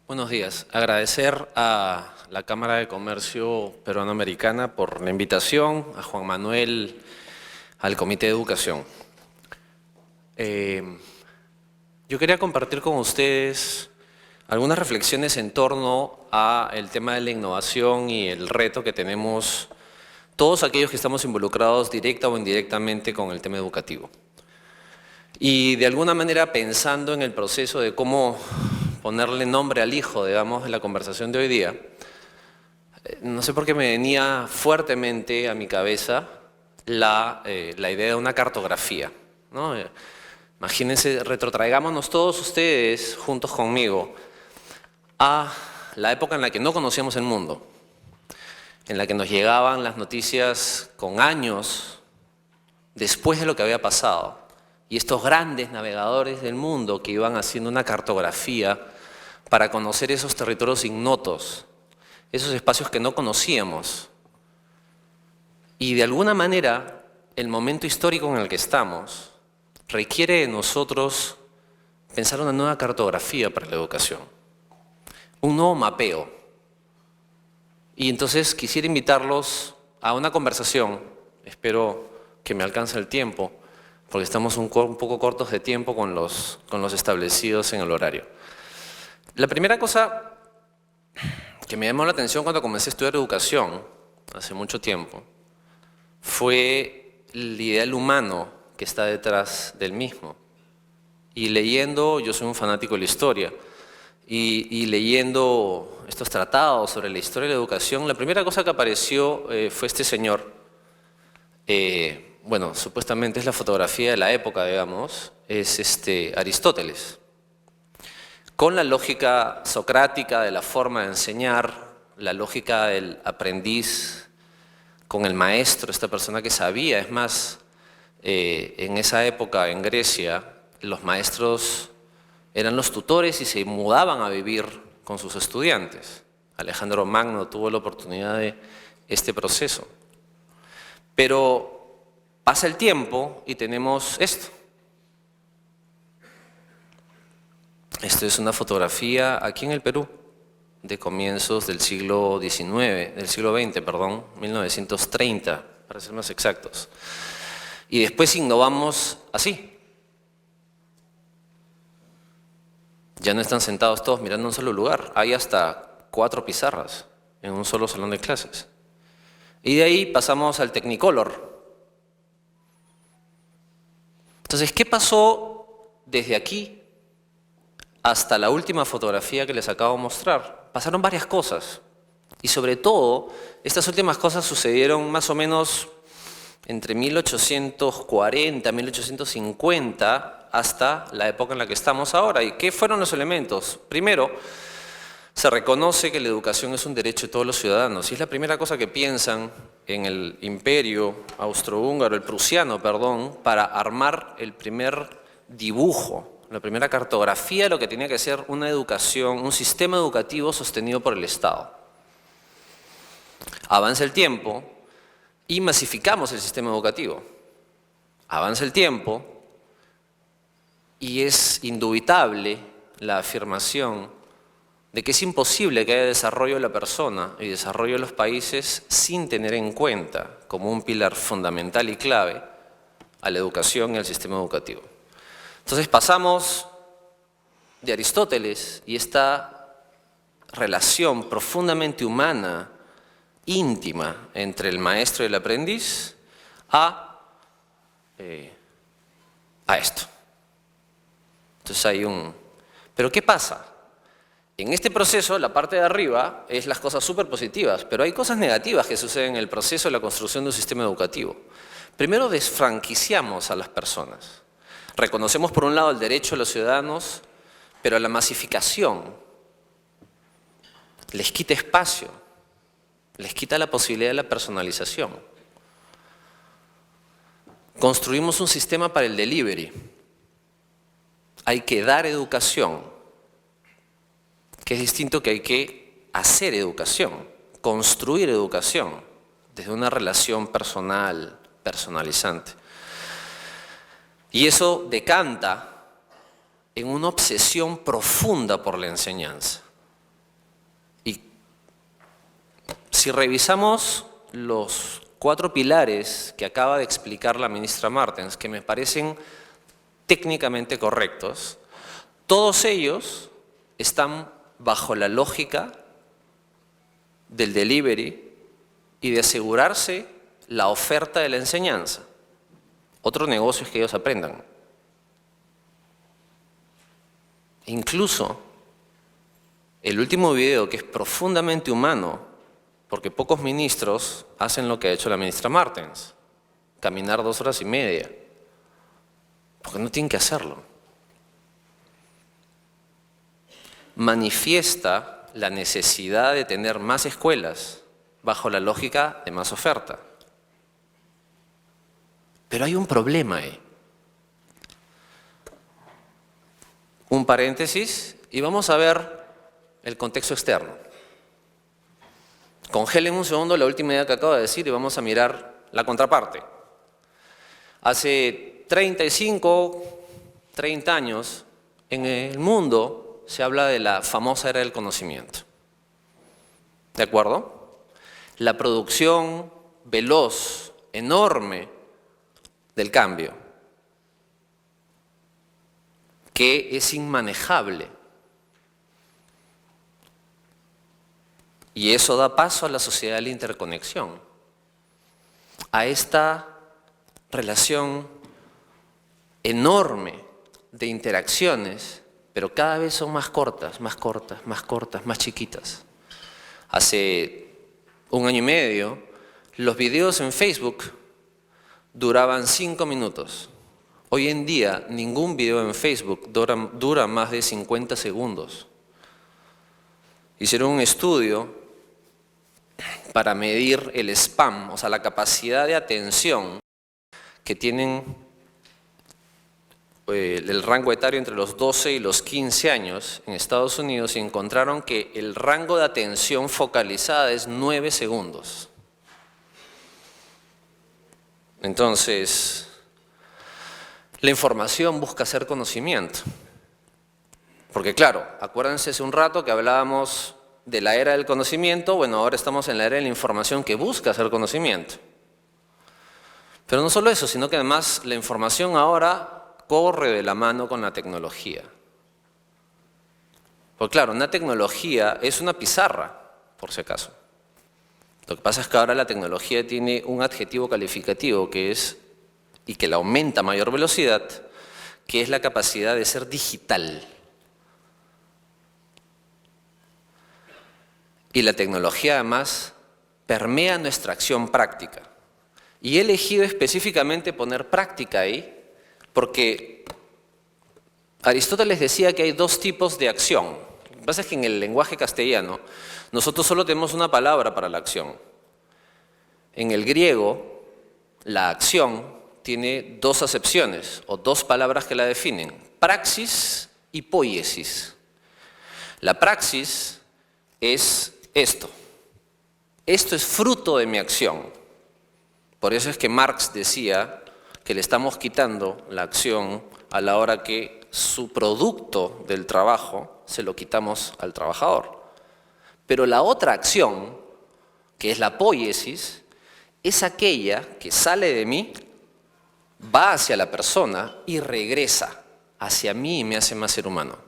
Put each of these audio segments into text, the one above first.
Buenos días. Agradecer a la Cámara de Comercio Peruano-Americana por la invitación, a Juan Manuel, al Comité de Educación. Yo quería compartir con ustedes algunas reflexiones en torno al tema de la innovación y el reto que tenemos todos aquellos que estamos involucrados directa o indirectamente con el tema educativo. Y de alguna manera pensando en el proceso de cómo ponerle nombre al hijo, digamos, de la conversación de hoy día, no sé por qué me venía fuertemente a mi cabeza la idea de una cartografía, ¿no? Imagínense, retrotraigámonos todos ustedes juntos conmigo a la época en la que no conocíamos el mundo, en la que nos llegaban las noticias con años después de lo que había pasado. Y estos grandes navegadores del mundo que iban haciendo una cartografía para conocer esos territorios ignotos, esos espacios que no conocíamos. Y de alguna manera, el momento histórico en el que estamos requiere de nosotros pensar una nueva cartografía para la educación, un nuevo mapeo. Y entonces quisiera invitarlos a una conversación, espero que me alcance el tiempo, porque estamos un poco cortos de tiempo con los establecidos en el horario. La primera cosa que me llamó la atención cuando comencé a estudiar educación, hace mucho tiempo, fue el ideal humano que está detrás del mismo. Y leyendo, yo soy un fanático de la historia, y leyendo estos tratados sobre la historia de la educación, la primera cosa que apareció fue este señor. Bueno, supuestamente es la fotografía de la época, digamos, es Aristóteles. Con la lógica socrática de la forma de enseñar, la lógica del aprendiz con el maestro, esta persona que sabía. Es más, en esa época en Grecia, los maestros eran los tutores y se mudaban a vivir con sus estudiantes. Alejandro Magno tuvo la oportunidad de este proceso. Pero pasa el tiempo y tenemos esto. Esto es una fotografía aquí en el Perú de comienzos del siglo XX, perdón, 1930, para ser más exactos. Y después innovamos así. Ya no están sentados todos mirando un solo lugar, hay hasta 4 pizarras en un solo salón de clases. Y de ahí pasamos al Technicolor. Entonces, ¿qué pasó desde aquí hasta la última fotografía que les acabo de mostrar? Pasaron varias cosas. Y sobre todo, estas últimas cosas sucedieron más o menos entre 1840, 1850, hasta la época en la que estamos ahora. ¿Y qué fueron los elementos? Primero, se reconoce que la educación es un derecho de todos los ciudadanos. Y es la primera cosa que piensan en el imperio austrohúngaro, el prusiano, perdón, para armar el primer dibujo, la primera cartografía de lo que tenía que ser una educación, un sistema educativo sostenido por el Estado. Avanza el tiempo y masificamos el sistema educativo. Avanza el tiempo y es indubitable la afirmación de que es imposible que haya desarrollo de la persona y desarrollo de los países sin tener en cuenta como un pilar fundamental y clave a la educación y al sistema educativo. Entonces pasamos de Aristóteles y esta relación profundamente humana, íntima, entre el maestro y el aprendiz, a esto. Entonces hay un... ¿Pero qué pasa? En este proceso, la parte de arriba es las cosas súper positivas, pero hay cosas negativas que suceden en el proceso de la construcción de un sistema educativo. Primero, desfranquiciamos a las personas. Reconocemos por un lado el derecho de los ciudadanos, pero la masificación les quita espacio, les quita la posibilidad de la personalización. Construimos un sistema para el delivery. Hay que dar educación, que es distinto que hay que hacer educación, construir educación desde una relación personal, personalizante. Y eso decanta en una obsesión profunda por la enseñanza. Si revisamos los 4 pilares que acaba de explicar la ministra Martens, que me parecen técnicamente correctos, todos ellos están bajo la lógica del delivery y de asegurarse la oferta de la enseñanza. Otro negocio es que ellos aprendan. Incluso el último video, que es profundamente humano, porque pocos ministros hacen lo que ha hecho la ministra Martens, caminar 2 horas y media, porque no tienen que hacerlo. Manifiesta la necesidad de tener más escuelas bajo la lógica de más oferta. Pero hay un problema ahí. Un paréntesis y vamos a ver el contexto externo. Congelen un segundo la última idea que acabo de decir y vamos a mirar la contraparte. Hace 35, 30 años, en el mundo se habla de la famosa era del conocimiento. ¿De acuerdo? La producción veloz, enorme del cambio, que es inmanejable. Y eso da paso a la sociedad de la interconexión, a esta relación enorme de interacciones, pero cada vez son más cortas, más cortas, más cortas, más chiquitas. Hace 1 año y medio, los videos en Facebook duraban 5 minutos. Hoy en día, ningún video en Facebook dura más de 50 segundos. Hicieron un estudio para medir el spam, o sea, la capacidad de atención que tienen el rango etario entre los 12 y los 15 años en Estados Unidos y encontraron que el rango de atención focalizada es 9 segundos. Entonces, la información busca hacer conocimiento. Porque claro, acuérdense hace un rato que hablábamos de la era del conocimiento, bueno, ahora estamos en la era de la información que busca hacer conocimiento. Pero no solo eso, sino que además la información ahora corre de la mano con la tecnología. Porque claro, una tecnología es una pizarra, por si acaso. Lo que pasa es que ahora la tecnología tiene un adjetivo calificativo que es, y que la aumenta a mayor velocidad, que es la capacidad de ser digital. Y la tecnología además permea nuestra acción práctica. Y he elegido específicamente poner práctica ahí porque Aristóteles decía que hay 2 tipos de acción. Lo que pasa es que en el lenguaje castellano nosotros solo tenemos una palabra para la acción. En el griego, la acción tiene 2 acepciones o 2 palabras que la definen: praxis y poiesis. La praxis es esto. Esto es fruto de mi acción. Por eso es que Marx decía que le estamos quitando la acción a la hora que su producto del trabajo se lo quitamos al trabajador. Pero la otra acción, que es la poiesis, es aquella que sale de mí, va hacia la persona y regresa hacia mí y me hace más ser humano.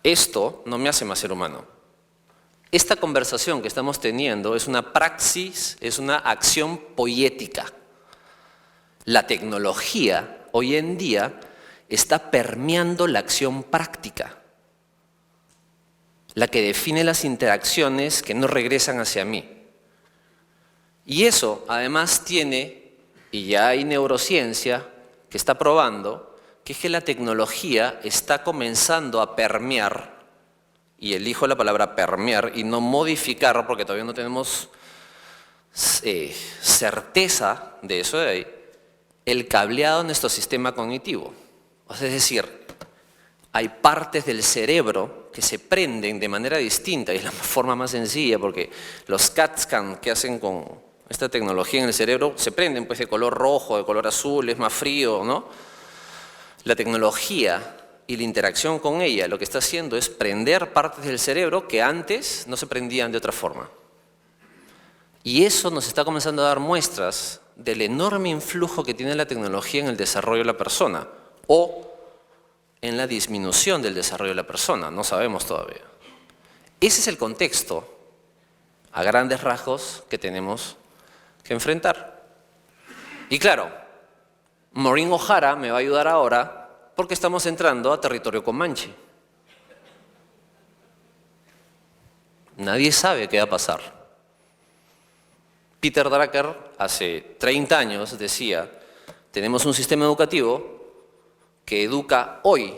Esto no me hace más ser humano. Esta conversación que estamos teniendo es una praxis, es una acción poética. La tecnología hoy en día está permeando la acción práctica, la que define las interacciones que no regresan hacia mí. Y eso además tiene, y ya hay neurociencia que está probando, que es que la tecnología está comenzando a permear, y elijo la palabra permear y no modificar porque todavía no tenemos certeza de eso de ahí, el cableado en nuestro sistema cognitivo. O sea, es decir, hay partes del cerebro que se prenden de manera distinta y es la forma más sencilla porque los CAT scan que hacen con esta tecnología en el cerebro se prenden pues de color rojo, de color azul, es más frío, ¿no? La tecnología y la interacción con ella lo que está haciendo es prender partes del cerebro que antes no se prendían de otra forma. Y eso nos está comenzando a dar muestras del enorme influjo que tiene la tecnología en el desarrollo de la persona o en la disminución del desarrollo de la persona, no sabemos todavía. Ese es el contexto, a grandes rasgos, que tenemos que enfrentar. Y claro, Maureen O'Hara me va a ayudar ahora porque estamos entrando a territorio comanche. Nadie sabe qué va a pasar. Peter Drucker hace 30 años decía, tenemos un sistema educativo que educa hoy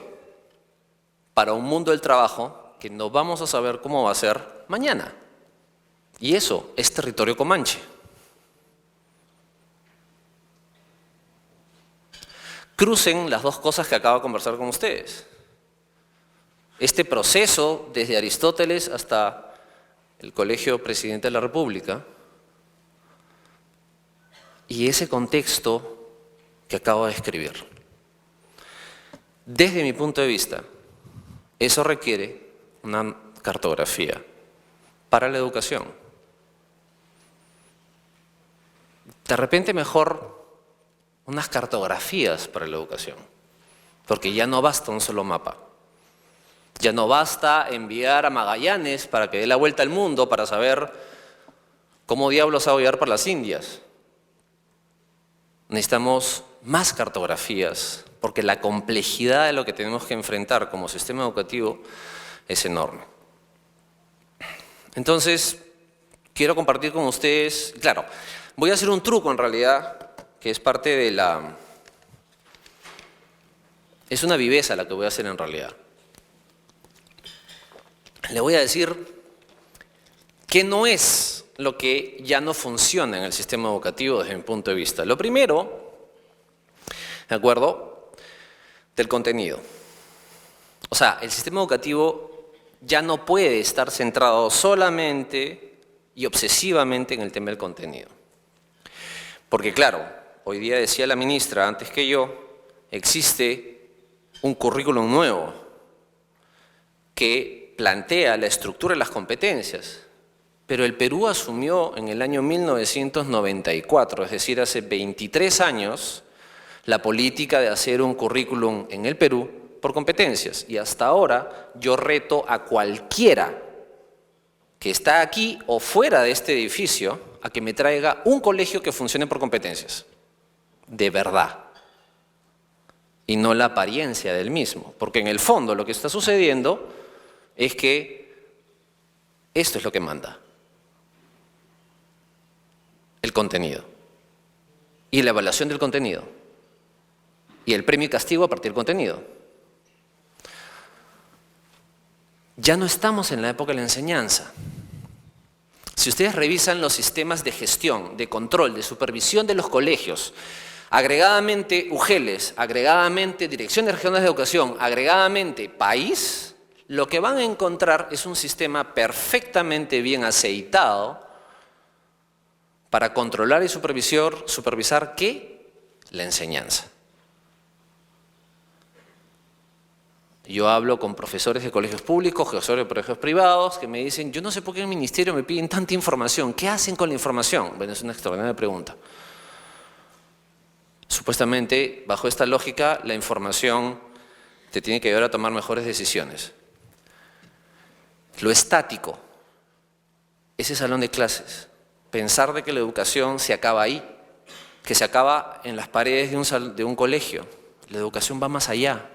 para un mundo del trabajo que no vamos a saber cómo va a ser mañana. Y eso es territorio comanche. Crucen las dos cosas que acabo de conversar con ustedes. Este proceso, desde Aristóteles hasta el Colegio Presidente de la República, y ese contexto que acabo de describir. Desde mi punto de vista, eso requiere una cartografía para la educación. De repente mejor unas cartografías para la educación, porque ya no basta un solo mapa. Ya no basta enviar a Magallanes para que dé la vuelta al mundo para saber cómo diablos va a llegar por las Indias. Necesitamos más cartografías, porque la complejidad de lo que tenemos que enfrentar como sistema educativo es enorme. Entonces, quiero compartir con ustedes, claro, voy a hacer un truco en realidad, que es parte de la... Es una viveza la que voy a hacer en realidad. Le voy a decir qué no es lo que ya no funciona en el sistema educativo desde mi punto de vista. Lo primero, ¿de acuerdo?, del contenido. O sea, el sistema educativo ya no puede estar centrado solamente y obsesivamente en el tema del contenido. Porque claro, hoy día decía la ministra antes que yo, existe un currículum nuevo que plantea la estructura de las competencias. Pero el Perú asumió en el año 1994, es decir, hace 23 años, la política de hacer un currículum en el Perú por competencias. Y hasta ahora yo reto a cualquiera que está aquí o fuera de este edificio a que me traiga un colegio que funcione por competencias. De verdad. Y no la apariencia del mismo. Porque en el fondo lo que está sucediendo es que esto es lo que manda. El contenido. Y la evaluación del contenido. Y el premio y castigo a partir del contenido. Ya no estamos en la época de la enseñanza. Si ustedes revisan los sistemas de gestión, de control, de supervisión de los colegios, agregadamente UGELES, agregadamente Direcciones Regionales de Educación, agregadamente país, lo que van a encontrar es un sistema perfectamente bien aceitado para controlar y supervisar ¿qué? La enseñanza. Yo hablo con profesores de colegios públicos, profesores de colegios privados, que me dicen, yo no sé por qué en el ministerio me piden tanta información, ¿qué hacen con la información? Bueno, es una extraordinaria pregunta. Supuestamente, bajo esta lógica, la información te tiene que ayudar a tomar mejores decisiones. Lo estático, ese salón de clases, pensar de que la educación se acaba ahí, que se acaba en las paredes de un colegio. La educación va más allá.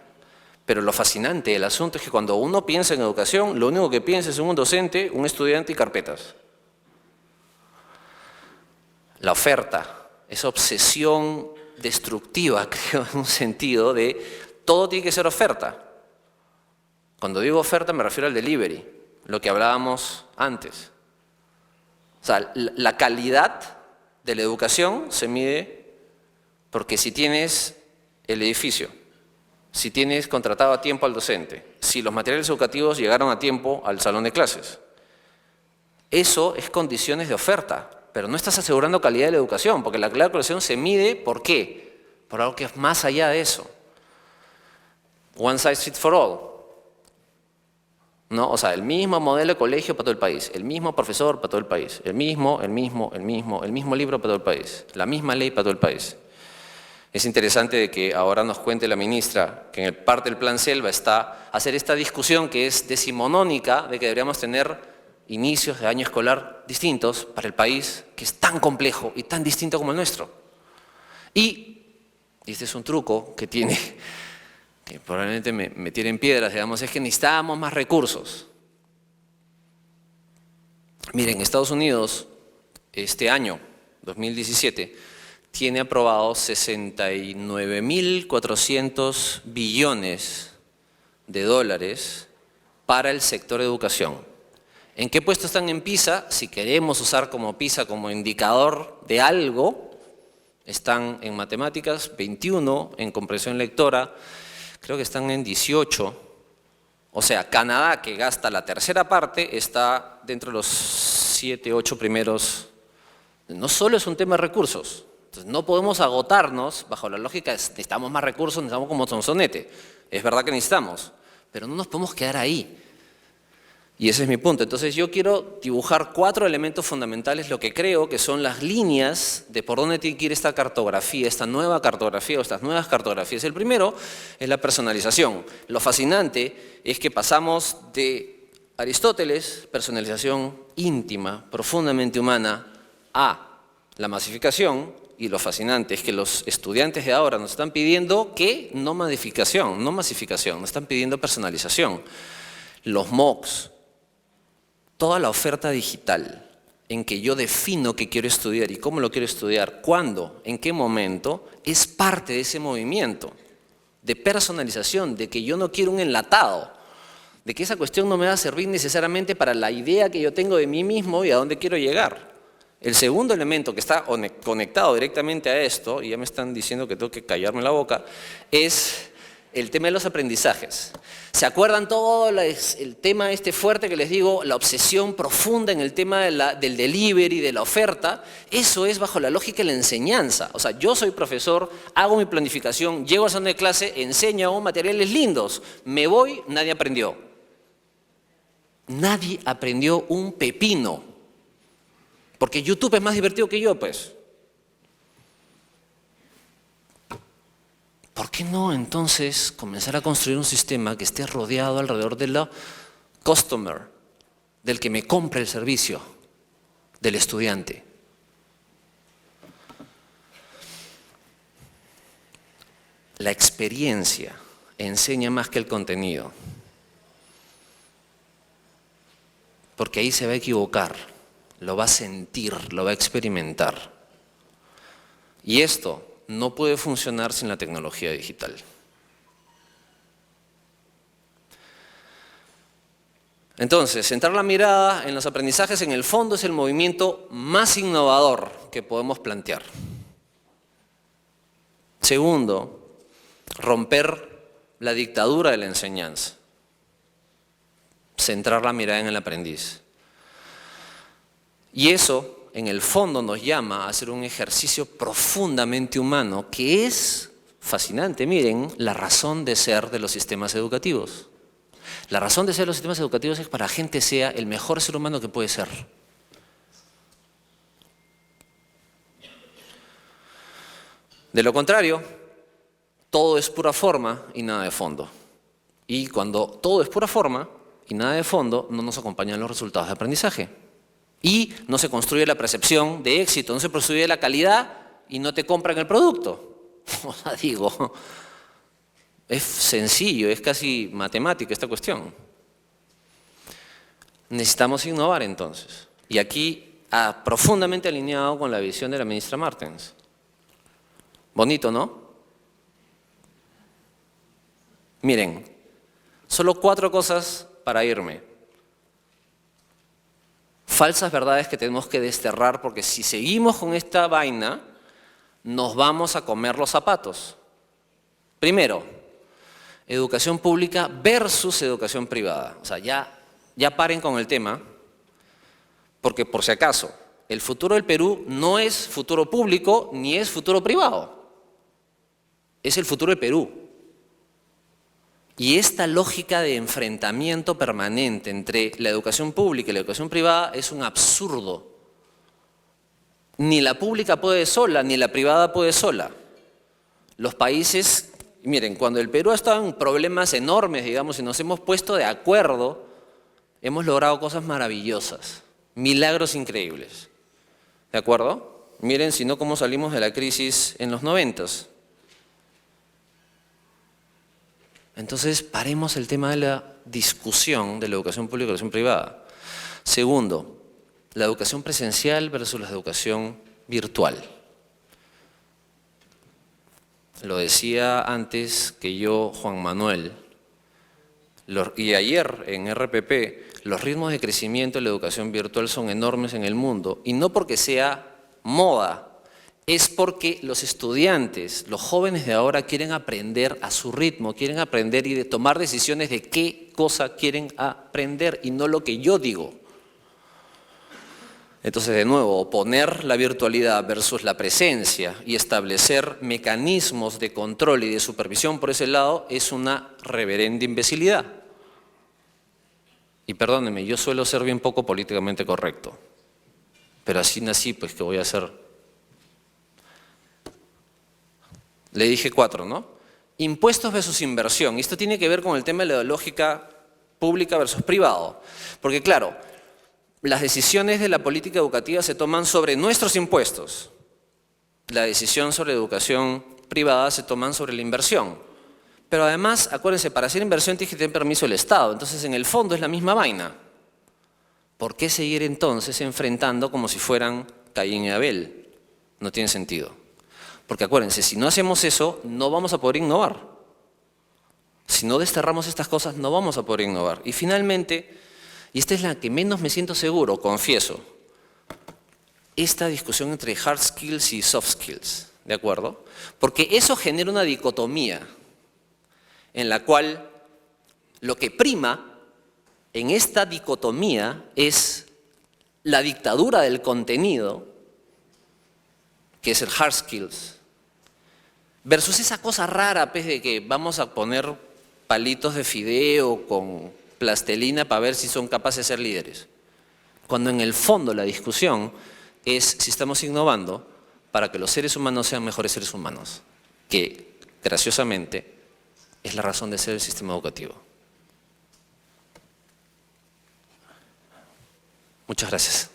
Pero lo fascinante del asunto es que cuando uno piensa en educación, lo único que piensa es en un docente, un estudiante y carpetas. La oferta, esa obsesión destructiva, creo, en un sentido de todo tiene que ser oferta. Cuando digo oferta me refiero al delivery, lo que hablábamos antes. O sea, la calidad de la educación se mide porque si tienes el edificio, si tienes contratado a tiempo al docente, si los materiales educativos llegaron a tiempo al salón de clases. Eso es condiciones de oferta, pero no estás asegurando calidad de la educación, porque la calidad de la educación se mide ¿por qué? Por algo que es más allá de eso. One size fits for all. ¿no? O sea, el mismo modelo de colegio para todo el país, el mismo profesor para todo el país, el mismo libro para todo el país, la misma ley para todo el país. Es interesante de que ahora nos cuente la ministra que en parte del Plan Selva está hacer esta discusión que es decimonónica de que deberíamos tener inicios de año escolar distintos para el país que es tan complejo y tan distinto como el nuestro. Y este es un truco que tiene, que probablemente me tiren piedras, digamos, es que necesitamos más recursos. Miren, Estados Unidos este año, 2017, tiene aprobados 69.400 billones de dólares para el sector de educación. ¿En qué puesto están en PISA? Si queremos usar como PISA como indicador de algo, están en matemáticas 21, en comprensión lectora, creo que están en 18. O sea, Canadá, que gasta la tercera parte, está dentro de los 7, 8 primeros. No solo es un tema de recursos. Entonces, no podemos agotarnos bajo la lógica de necesitamos más recursos, necesitamos como Sonsonete. Es verdad que necesitamos, pero no nos podemos quedar ahí. Y ese es mi punto. Entonces yo quiero dibujar 4 elementos fundamentales, lo que creo que son las líneas de por dónde tiene que ir esta cartografía, esta nueva cartografía o estas nuevas cartografías. El primero es la personalización. Lo fascinante es que pasamos de Aristóteles, personalización íntima, profundamente humana, a la masificación, y lo fascinante es que los estudiantes de ahora nos están pidiendo que no masificación, nos están pidiendo personalización. Los MOOCs, toda la oferta digital en que yo defino qué quiero estudiar y cómo lo quiero estudiar, cuándo, en qué momento, es parte de ese movimiento de personalización, de que yo no quiero un enlatado, de que esa cuestión no me va a servir necesariamente para la idea que yo tengo de mí mismo y a dónde quiero llegar. El segundo elemento que está conectado directamente a esto, y ya me están diciendo que tengo que callarme la boca, es el tema de los aprendizajes. ¿Se acuerdan todo el tema este fuerte que les digo, la obsesión profunda en el tema del delivery, de la oferta? Eso es bajo la lógica de la enseñanza. O sea, yo soy profesor, hago mi planificación, llego al salón de clase, enseño, hago materiales lindos, me voy, nadie aprendió. Nadie aprendió un pepino. Porque YouTube es más divertido que yo, pues. ¿Por qué no entonces comenzar a construir un sistema que esté rodeado alrededor de la customer, del que me compre el servicio, del estudiante? La experiencia enseña más que el contenido. Porque ahí se va a equivocar. Lo va a sentir, lo va a experimentar. Y esto no puede funcionar sin la tecnología digital. Entonces, centrar la mirada en los aprendizajes en el fondo es el movimiento más innovador que podemos plantear. Segundo, romper la dictadura de la enseñanza. Centrar la mirada en el aprendiz. Y eso, en el fondo, nos llama a hacer un ejercicio profundamente humano, que es fascinante. Miren, la razón de ser de los sistemas educativos. La razón de ser de los sistemas educativos es para que la gente sea el mejor ser humano que puede ser. De lo contrario, todo es pura forma y nada de fondo. Y cuando todo es pura forma y nada de fondo, no nos acompañan los resultados de aprendizaje. Y no se construye la percepción de éxito, no se construye la calidad y no te compran el producto. O sea, digo, es sencillo, es casi matemática esta cuestión. Necesitamos innovar entonces. Y aquí, profundamente alineado con la visión de la ministra Martens. Bonito, ¿no? Miren, solo 4 cosas para irme. Falsas verdades que tenemos que desterrar, porque si seguimos con esta vaina, nos vamos a comer los zapatos. Primero, educación pública versus educación privada. O sea, ya paren con el tema, porque por si acaso, el futuro del Perú no es futuro público ni es futuro privado. Es el futuro del Perú. Y esta lógica de enfrentamiento permanente entre la educación pública y la educación privada es un absurdo. Ni la pública puede sola, ni la privada puede sola. Los países, miren, cuando el Perú ha estado en problemas enormes, digamos, y nos hemos puesto de acuerdo, hemos logrado cosas maravillosas, milagros increíbles. ¿De acuerdo? Miren, si no, cómo salimos de la crisis en los 90s. Entonces, paremos el tema de la discusión de la educación pública y la educación privada. Segundo, la educación presencial versus la educación virtual. Lo decía antes que yo, Juan Manuel, y ayer en RPP, los ritmos de crecimiento de la educación virtual son enormes en el mundo, y no porque sea moda, es porque los estudiantes, los jóvenes de ahora quieren aprender a su ritmo, quieren aprender y de tomar decisiones de qué cosa quieren aprender y no lo que yo digo. Entonces, de nuevo, oponer la virtualidad versus la presencia y establecer mecanismos de control y de supervisión por ese lado es una reverenda imbecilidad. Y perdónenme, yo suelo ser bien poco políticamente correcto, pero así nací, pues, ¿qué voy a hacer? Le dije 4, ¿no? Impuestos versus inversión. Y esto tiene que ver con el tema de la lógica pública versus privado. Porque claro, las decisiones de la política educativa se toman sobre nuestros impuestos. La decisión sobre educación privada se toman sobre la inversión. Pero además, acuérdense, para hacer inversión tiene que tener permiso del Estado. Entonces, en el fondo es la misma vaina. ¿Por qué seguir entonces enfrentando como si fueran Caín y Abel? No tiene sentido. Porque acuérdense, si no hacemos eso, no vamos a poder innovar. Si no desterramos estas cosas, no vamos a poder innovar. Y finalmente, y esta es la que menos me siento seguro, confieso, esta discusión entre hard skills y soft skills, ¿de acuerdo? Porque eso genera una dicotomía en la cual lo que prima en esta dicotomía es la dictadura del contenido, que es el hard skills, versus esa cosa rara, pues, de que vamos a poner palitos de fideo con plastelina para ver si son capaces de ser líderes. Cuando en el fondo la discusión es si estamos innovando para que los seres humanos sean mejores seres humanos, que graciosamente es la razón de ser del sistema educativo. Muchas gracias.